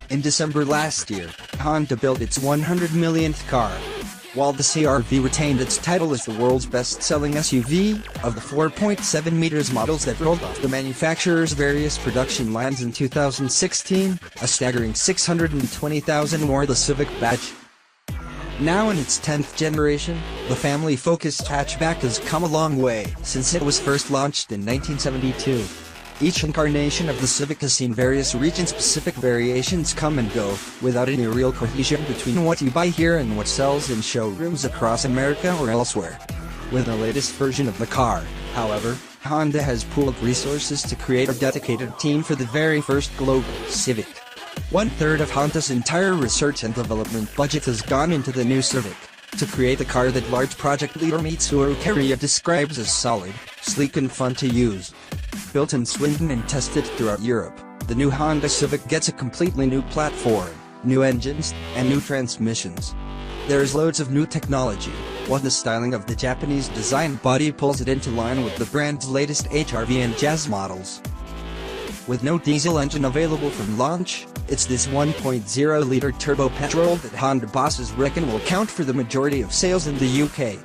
In December last year, Honda built its 100 millionth car. While the CR-V retained its title as the world's best-selling SUV, of the 4.7 meters models that rolled off the manufacturer's various production lines in 2016, a staggering 620,000 wore the Civic badge. Now in its 10th generation, the family-focused hatchback has come a long way since it was first launched in 1972. Each incarnation of the Civic has seen various region-specific variations come and go, without any real cohesion between what you buy here and what sells in showrooms across America or elsewhere. With the latest version of the car, however, Honda has pooled resources to create a dedicated team for the very first global Civic. 1/3 of Honda's entire research and development budget has gone into the new Civic, to create the car that large project leader Mitsuru Kariya describes as solid, sleek and fun to use. Built in Sweden and tested throughout Europe, the new Honda Civic gets a completely new platform, new engines, and new transmissions. There is loads of new technology, while the styling of the Japanese design body pulls it into line with the brand's latest HR-V and Jazz models. With no diesel engine available from launch, it's this 1.0-liter turbo petrol that Honda bosses reckon will count for the majority of sales in the UK.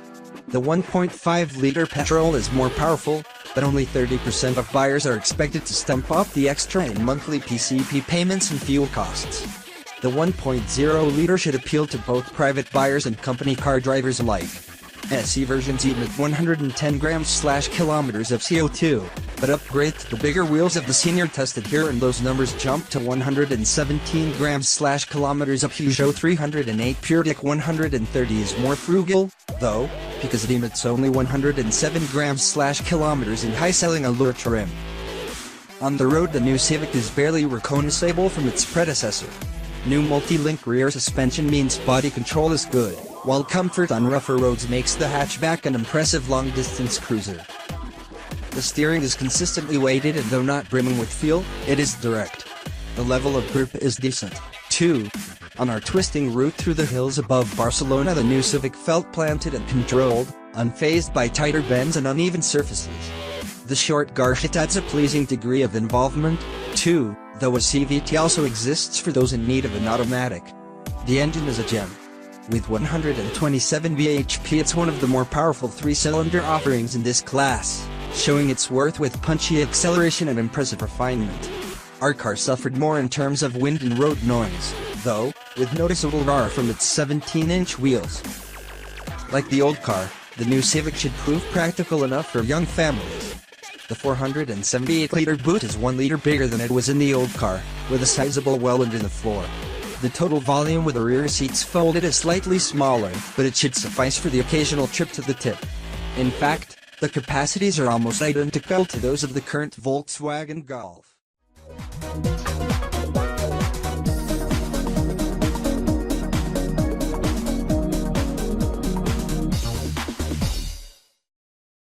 The 1.5-liter petrol is more powerful, but only 30% of buyers are expected to stump up the extra in monthly PCP payments and fuel costs. The 1.0-liter should appeal to both private buyers and company car drivers alike. SE versions emit 110 grams/kilometers of CO2, but upgrade to the bigger wheels of the senior tested here and those numbers jump to 117 grams/kilometers of Peugeot 308. Pure Dick 130 is more frugal, though, because it emits only 107 grams/kilometers in high-selling Allure trim. On the road, the new Civic is barely recognizable from its predecessor. New multi-link rear suspension means body control is good, while comfort on rougher roads makes the hatchback an impressive long-distance cruiser. The steering is consistently weighted, and though not brimming with feel, it is direct. The level of grip is decent, too. On our twisting route through the hills above Barcelona, the new Civic felt planted and controlled, unfazed by tighter bends and uneven surfaces. The short Garchit adds a pleasing degree of involvement, too, though a CVT also exists for those in need of an automatic. The engine is a gem. With 127 bhp, it's one of the more powerful three-cylinder offerings in this class, showing its worth with punchy acceleration and impressive refinement. Our car suffered more in terms of wind and road noise, though, with noticeable roar from its 17-inch wheels. Like the old car, the new Civic should prove practical enough for young families. The 478-liter boot is 1 liter bigger than it was in the old car, with a sizable well under the floor. The total volume with the rear seats folded is slightly smaller, but it should suffice for the occasional trip to the tip. In fact, the capacities are almost identical to those of the current Volkswagen Golf.